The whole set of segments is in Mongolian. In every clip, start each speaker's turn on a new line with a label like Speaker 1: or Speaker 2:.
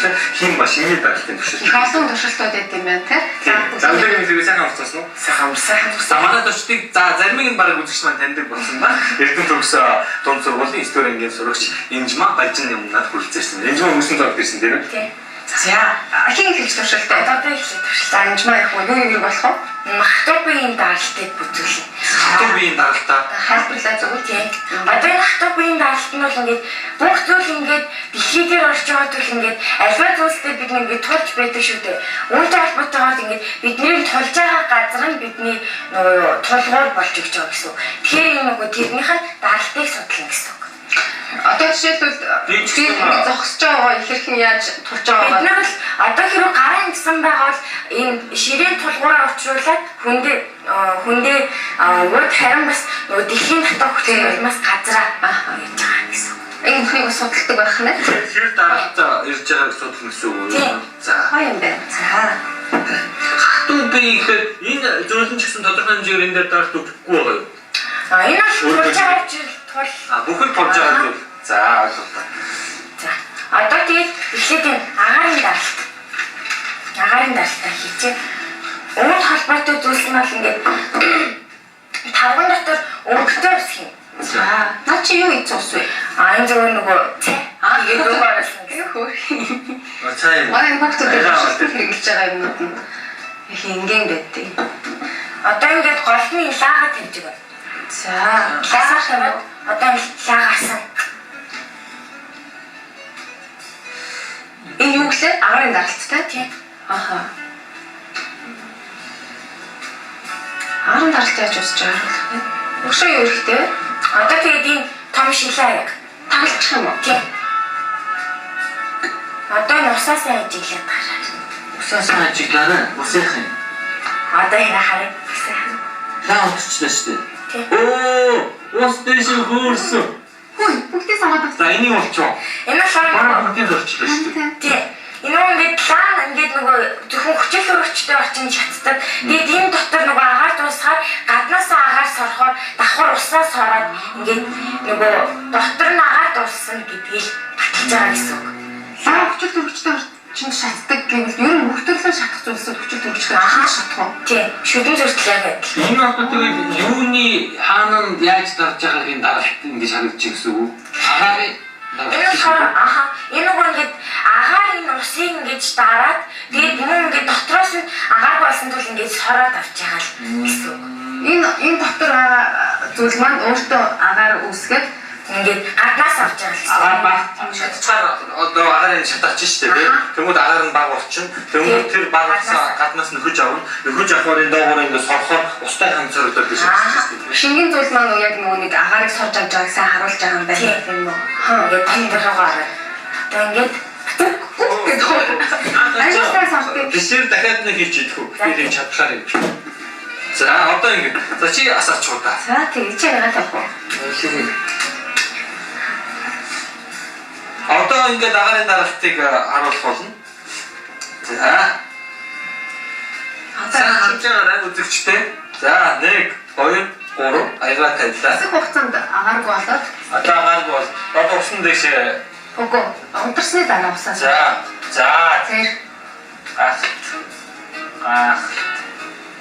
Speaker 1: туршилт хийм ба шиний даралтын туршилт.
Speaker 2: Их олон туршилтууд байт юм байна тий.
Speaker 1: Замдрын мэдээ сайхан авчихсан уу? Сайхан. За манай туршилтыг заримыг нь бараг үзэгч маань таньдаг болсон ба. Эрдэнэ төгс дунд сургуулийн историк ангийн сурагч Инжмаа Бажин юмнаад хүрэлцээсэн. Инжмаа мөсөн зогд ирсэн тийм үү?
Speaker 2: Тий. За хин их туршилтаа одоо би их туршилтаа Инжмаа их юу болох вэ? Хатуубын даралтыг бүтүүлнэ.
Speaker 1: Хатуубын даралтаа
Speaker 2: хайлбарлаа зөв тий. Одоо энэ хатуубын даралт нь бол ингээд бүх зүйл ингээд дэлхий дээр орж байгаа зүйл ингээд альва зүйлстэй бид ингээд тулж байдаг шүү дээ. Үүнтэй холбоотойгоор ингээд бидний тулж байгаа газар нь бидний нөгөө тулгуур болж өгч байгаа гэсэн. Тэгэхээр энэ нөгөө тэрнийхэн даралтыг судлах гэсэн. Одоо жишээлбэл би зогсож байгаа ихэрхэн яаж тулж байгаа вэ? Бид нар л одоо хэрэг гарын гисэн байгаа бол энэ ширээн тулгуураа учруулад хүндээ урд харин бас нөгөө дэлхийн дотоод хөтлөх улмаас газараа яаж байгаа гэсэн. Энэ бүхнийг судалдаг байх нь.
Speaker 1: Тэр даралт ирж байгааг судлах гэсэн үг үү? За.
Speaker 2: Гоё юм байна. За.
Speaker 1: Хатуубын ихэд энэ зөвлөн ч гэсэн тодорхой хэмжээгээр энэ дээр даралт өгөхгүй байгаа юу?
Speaker 2: Энэ бол тулж байгаа зүйл
Speaker 1: бүхэн тулж байгаа зүйл. За ойлголоо.
Speaker 2: За. Одоо тэгээд эхлээд энэ агаарын даралтаа хийчихээ. Өмнөд холбоотой зүйлс нь бол ингээд тавган дотор өнгөтэй ус юм. За. Наа чи юу ийц ус вэ? Энэ зөвхөн нөгөө цай. Тэгээд нөгөө арасан гэсэн.
Speaker 1: Цай.
Speaker 2: Манай хүүхдүүд хэрэглэж байгаа юмнууд нь их ингийн байдیں۔ Одоо ингээд голны лаагаад тавьж байгаа. За. Лаагах юм уу? Одоо лагаасан. Энэ юу гэхлээр агарын даралттай тийм. Аха. Агарын даралт яаж усж байгаа вэ? Өшөө юу хэрэгтэй? Одоо тэгээд энэ том шилээ яг тагалчих юм уу? Тийм. Одоо нусаасаа ажиглаад гараад.
Speaker 1: Нусаасаа ажиглаарай. Усах юм.
Speaker 2: Одоо энэ хараа.
Speaker 1: Лаа утчихлаа шүү дээ. Оо, ус дэшин хөрсөн.
Speaker 2: Хүй, бүгдээ сагаад байна.
Speaker 1: За энийг болчихоо.
Speaker 2: Энэ шараа
Speaker 1: бараа бүгдээ зорчлоо шүү дээ.
Speaker 2: Тий. Энэ ингээд лаа ингээд нөгөө зөвхөн хүчил хөрөгчтэй орчин шатдаг. Тэгээд энэ дотор нөгөө агаар дуусахаар гаднаасаа агаар сорохоор давхар уснаас сороод ингээд нөгөө дотор нь агаар дууссан гэдгийг баталж байгаа гэсэн үг. Лаа хүчил хөрөгчтэй чинь шатдаг гэвэл ер нь мөхтөрлөө шатах зүйлсүүд хүчил хөрөгчтэй шатах уу? Тий. Шүдэн зөрчлээ гэдэг.
Speaker 1: Энэ одоо тэгээд юуны хаанаа яаж дарж байгааг энэ даралт ингэж харагдчих гэсэн үг. Агарын
Speaker 2: энэ нөгөө ингээд агаарын усыг ингэж дараад тэгээд мөн ингээд дотроос нь агаар болсон тул ингэж сороод авч байгаа л гэсэн үг. Энэ дотор зүйл маань өөртөө агаар үүсгээд ингээд гаднаас авч байгаа л.
Speaker 1: Агаар баг шатцаар одоо агарын шатаач шүү дээ. Тэнгүүд агаар нь баг болчихно. Тэнгүүд тэр багаас гаднаас нөхөж авна. Нөхөж авахаар энэ доогоор ингээд сорохоор устай хамцаарлаад гэж байна.
Speaker 2: Шингэн зүйл маань яг нөгөө нэг агаарыг сорж авч байгааг сайн харуулж байгаа юм байна юм уу? Ингээд тандрагаар. Одоо ингээд
Speaker 1: Бишэр дахиад нэг хийж идэх үү? Би энэ чадхаар юм. За одоо ингэ. За чи асаач уу та.
Speaker 2: За тэгээ чи яагаад авах вэ?
Speaker 1: Одоо ингэ агарын даралтыг харуулах болно. За. Одоо хамжаараа үзэгчтэй. За 1 2 3 аяга тавилаа.
Speaker 2: Хэсэг хугацаанд агаарг болоод
Speaker 1: одоо агаарг бол одоо усан дэшээ.
Speaker 2: Үгүй. Унтарсны дараа усаа.
Speaker 1: За.
Speaker 2: Тэр.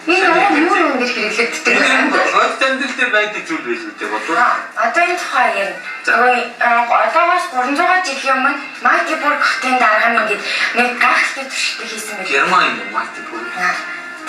Speaker 1: Энэ
Speaker 2: юу ингэж хэрэглэгддэг вэ?
Speaker 1: Энэ тандил дээр байдаг зүйл байл үү бодвол.
Speaker 2: Одоо энэ тухай ярь. Одоогоос 300 жилийн өмнө Магдебург хотын дарга нь ингэж нэг гайхалтай туршилт хийсэн байх.
Speaker 1: Герман юм Магдебург.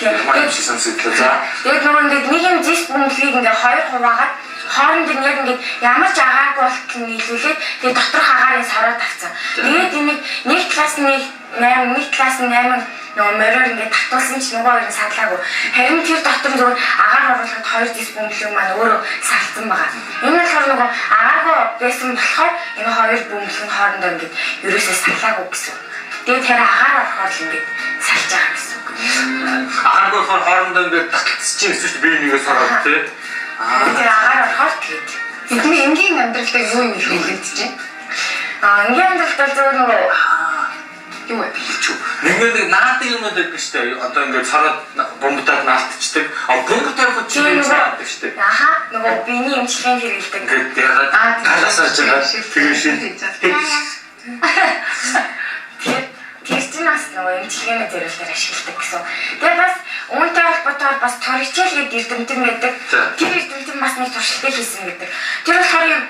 Speaker 1: Тэгээд
Speaker 2: нөгөө ингэж нэг юм зис бүнлэгийг ингээ хоёр хуваагаад хооронд нь яг ингэ ямар ч агааргүй болтол нийлүүлээд тэгээд доторх агаарыг сороод авцсан. Тэгээд энийг нэг класс нь 8 нөгөө мороор ингэ татуулсан ч нөгөө хоёр нь сарлаагүй. Харин тэр дотор зөвхөн агаар оруулахад 2 дис бөмбөлөг маань өөрөө салсан байгаа. Энэ болохоор нөгөө агааргүй байсан болохоор энэ хоёр бөмбөлөг нь хоорондоо ингэ ерөөсөө сарлаагүй гэсэн. Тэгээд тэр агаар орохоор л ингэ салж байгаа гэсэн үг.
Speaker 1: Агааргүй болохоор хоорондоо ингэ таталцчих чинь гэсэн чинь би нэгээ сороод тий.
Speaker 2: Тэр агаар орохоор тэгээд бидний энгийн амьдралтай юу юм хэлэгдэж байна? Энгийн амьдралтай зөв нөгөө юу вэ?
Speaker 1: Нэг наадаг юмуд байдаг шүү дээ. Одоо ингээд сороод бомбдаад наалтчдаг. Бомбтай хот чинь наадаг шүү дээ.
Speaker 2: Аха, нөгөө биений эмчилгээнд хэрэглэдэг.
Speaker 1: Ингээд яагаад галаас орж байгаа. Тэгээ шин.
Speaker 2: нөгөө эмчилгээний зорилгоор ашигладаг гэсэн. Тэгээ бас үүнтэй холбоотойгоор бас тор хичээл гэдэг эрдэмтэн байдаг. Тэр эрдэмтэн бас нэг туршилтыг хийсэн гэдэг. Тэр болохоор юм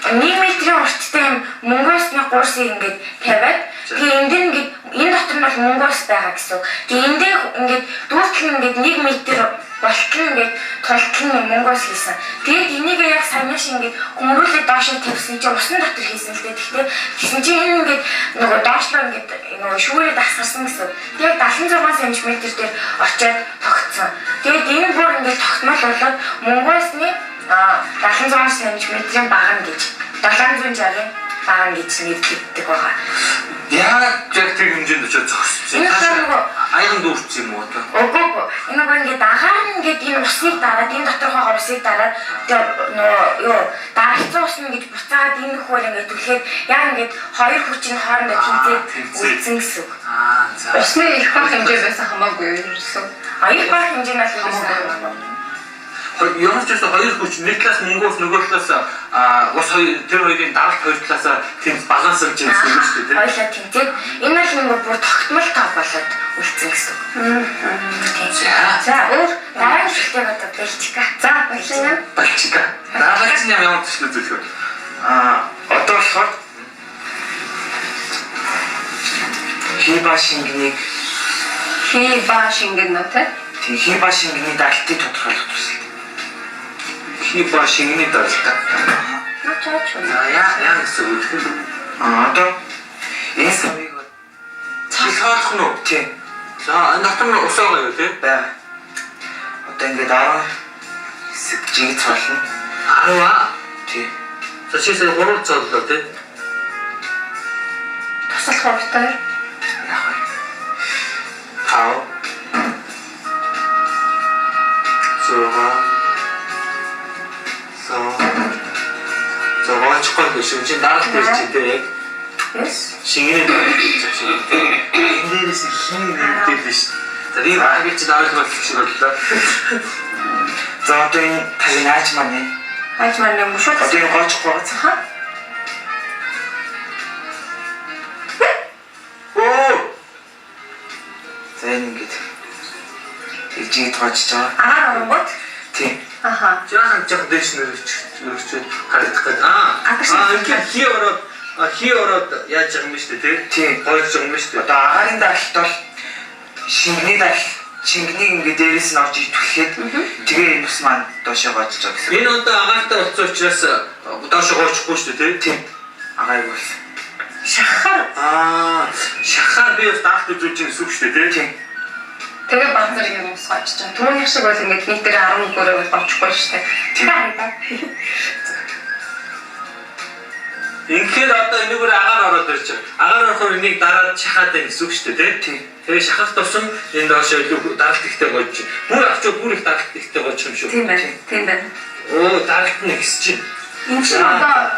Speaker 2: 1 метрийн урттай юм мөнгөсний гуурсыг ингээд тавиад тэгээ энд ингээд энэ дотор нь бол мөнгөс байгаа гэсэн. Тэгээ эндээ ингээд дүүтгэн ингээд 1 метр болтол ингээд тултал нь мөнгөс хийсэн. Тэгээд энийг яг саяны шиг ингээд хөмрүүлээд доошоо тавьсан чинь усан дотор хийсэн л дээ. Тэгтээ тэгсэн чинь энэ ингээд нөгөө доошлоо ингээд нөгөө шүүрээ дасгарсан гэсэн. Тэгээд 76 см дээр очиод тогтсон. Тэгээд энэ бүр ингээд тогтмол болоод мөнгөсний 76 см-ийн баган гэж 760 баган гэж нэрлэгддэг байгаа.
Speaker 1: Яг тэр хэмжээнд очиод зогссон. Аян дүүрсэн юм уу та?
Speaker 2: Үгүй. Энэ бүр ингээд агаар нь ингээд энэ усныг дараад энэ доторхоо усыг дараад нөгөө юу дарагцсан ус нь гэж буцаад энэ хөл ингээд түлхээд яг ингээд хоёр хүчин хоорондоо тэнцээд үлдсэн гэсэн үг.
Speaker 1: За.
Speaker 3: Усны их бага хэмжээ байсан хамаагүй юу ерөөсөө.
Speaker 2: Их бага хэмжээ нь хамаагүй.
Speaker 1: Ямар ч байсан хоёр хүч нэг талаас мөнгөс нөгөө талаас ус тэр хоёрын даралт хоёр талаас тийм балансж байгаа юм шүү дээ.
Speaker 2: Хоёулаа тэнцээд энэ бол нэг бүр тогтмол тоо болоод үлдсэн гэсэн үг. За өөр дараагийн шилдэг одоо Бэлчика. За
Speaker 3: Бэлчика.
Speaker 1: Дараагийн юм ямар төсөл үзүүлэх вэ?
Speaker 4: Одоо болохоор Хиба шингэний
Speaker 3: нөтэ.
Speaker 4: тийм Хиба шингэний далтыг тодорхойлох төсөл.
Speaker 1: Хиба шингэний даралт. Яа гэсэн үг вэ?
Speaker 4: Одоо энэ савыг
Speaker 1: цалхаалах нь уу?
Speaker 4: тийм.
Speaker 1: За энэ дотор нь ус байгаа юу те?
Speaker 4: Бага. Одоо ингээд 10 хэсэг жиг цолно.
Speaker 1: 10
Speaker 4: Тийм.
Speaker 1: За шийсээ 3 цоллоо те?
Speaker 3: Тусах хувьтай.
Speaker 4: Яг бай.
Speaker 1: 5 So гоочихгүй биш юм чинь даралт дээр чи тэ яг шингэний даралт шиг энэ дээрээс хин нэгдэл биш. За ийм агч чи даралт болох шиг боллоо.
Speaker 4: За одоо энэ тагнаач маань.
Speaker 3: Аач маань юм шүү.
Speaker 4: Одоо энэ гоочихгүй байгаа. Оо. За энэ ингээд жиг тоочж байгаа.
Speaker 3: Агаар оронгууд.
Speaker 4: Тийм.
Speaker 3: Аха.
Speaker 1: Жаахан дэш нэрчээд харагдах гэдэг. Хий ороод яаж байгаа юм бэ те?
Speaker 4: Тийм.
Speaker 1: Гоёж байгаа юм шүү дээ.
Speaker 4: Одоо агарын даралт бол шингэнийг ингээд дээрээс нь орж итвэхэд тэгээ энэ бас маань доошоо гоожж байгаа гэсэн.
Speaker 1: Энэ одоо агаартай болсон учраас доошоо гоочихгүй шүү дээ те?
Speaker 4: Тийм. Агаарыг бол
Speaker 1: шахаар би бас даралт үзүүлж байгаа гэсэн үг шүү дээ те?
Speaker 4: Тийм.
Speaker 3: Тэгээ базар юм ус гоочж байгаа. Түүний шиг бол ингээд нийтээр 14-өөр гочихгүй шүү дээ. Тийм.
Speaker 1: Ингээд одоо энэгээр агаар ороод ирж байгаа. Агаар орохоор энийг дараад шахаад байх гэсэн үг шүү дээ тий? Тэгээ шахах тусам энэ доошоо илүү даралт ихтэй гоож. Бүр авчаа бүр их даралт ихтэй гоож юм шүү.
Speaker 3: Тийм байна. Тийм байна.
Speaker 1: Оо даралт нь ихсэж чинь.
Speaker 3: Энэ чинь одоо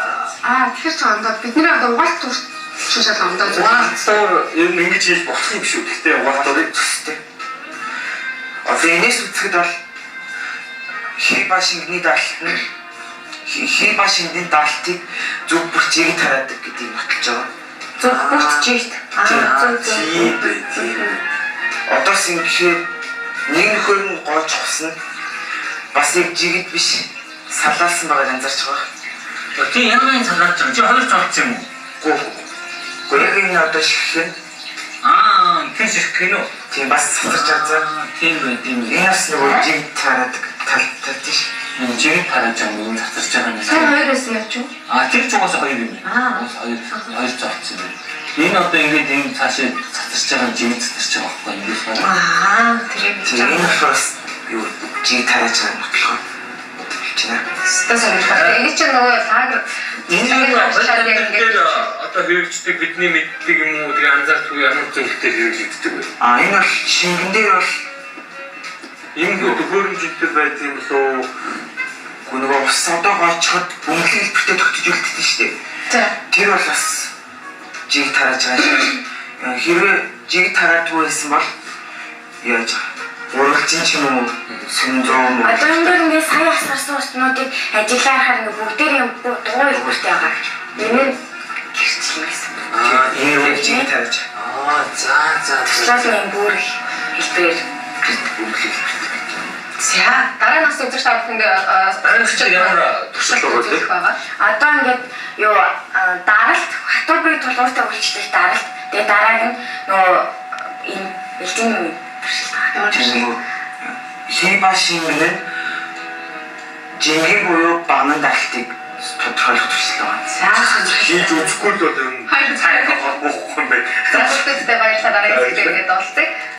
Speaker 3: тэгэхээр ч одоо бидний одоо угаалт турш шал ондоо зөв.
Speaker 1: Угаалтаар ер нь ингэж хийж болох юм шүү. Гэхдээ угаалтаар төстэй.
Speaker 4: Одоо энэс үзэхэд бол Хиба шингэний даралт нь Хиба шингэний далтыг зөв бүрчийг тараадаг гэдэг нь баталж байгаа.
Speaker 3: Зөв бүрчийг.
Speaker 1: Тийм.
Speaker 4: Одоос ингэхээр нэг нөхөр нь гоож хусан бас яг жигэд биш салаалсан байгааг анзаарч байгаа.
Speaker 1: Тийм ямар салаад байгаа. Чи хоёр цогцсон юм уу?
Speaker 4: Гүү яг энэ одоо шихэн.
Speaker 1: Тэр шихэн үү?
Speaker 4: Тийм бас цацарч байгаа.
Speaker 1: Тийм бай, тийм.
Speaker 4: Энэ бас нөгөө жиг тараадаг талтай тийш.
Speaker 1: Жиг тарааж байгаа юм цацарч байгаа юм.
Speaker 3: Тэр хоёроос явж юу?
Speaker 1: Тэр ч угаасаа хоёр юм. Хоёр цогцсон юм. Энэ одоо ингээд энэ цаашаа цацарч байгаа жиг цацарч байгаа байхгүй ингээд байна.
Speaker 4: Тэр энэ бас юу жиг тарааж байгаа юм болохоор
Speaker 3: энэ ч нөгөө лагер
Speaker 1: энэ одоо хэрэгждэг бидний мэддэг юм уу тэгээ анзаардгүй ямар зүйлтэй хэрэгжигддэг вэ?
Speaker 4: Энэ бол шингэн дээр бол
Speaker 1: энэ төхөөрөмжтэй байдаг юм болоо
Speaker 4: нөгөө ус одоо гоочход бөмбөлийн хэлбэртэй тогтож үлддэг шүү дээ. Тэр бол бас жиг тарааж байгаа шиг. Хэрвээ жиг тараадгүй байсан бол яаж уралжин ч юм уу сүнзөө юм.
Speaker 2: Одоо энэ дээр ингээд сая асарсан уснуудыг ажиллаар харна бүгдээрээ дугуй хүртэй байгаа. Энэ гэрчлэн гэсэн.
Speaker 4: Энэ жиг тарааж.
Speaker 1: За
Speaker 2: социологийн бүр хэлбэрээр
Speaker 3: За дараа нас үзэгч та бүхэндээ
Speaker 1: Дараа нь чинь ямар туршилт байгаа вэ?
Speaker 2: одоо ингээд юу даралт хатуу бие тулгууртай үйлчлэх даралт тэгээ дарааг нь нөгөө энэ элдийн туршилт
Speaker 3: ямар
Speaker 4: тийм үү. Хибашин нь жинхэнэ буюу банан далтыг тодорхойлох туршилт байгаа.
Speaker 3: За
Speaker 1: Хийж үзэхгүй л бол юм.
Speaker 3: хайр
Speaker 1: Сайн болохгүй юм байна.
Speaker 3: За бүгдээ баярлалаа дараагийн хэсгээр ингээд олцъя.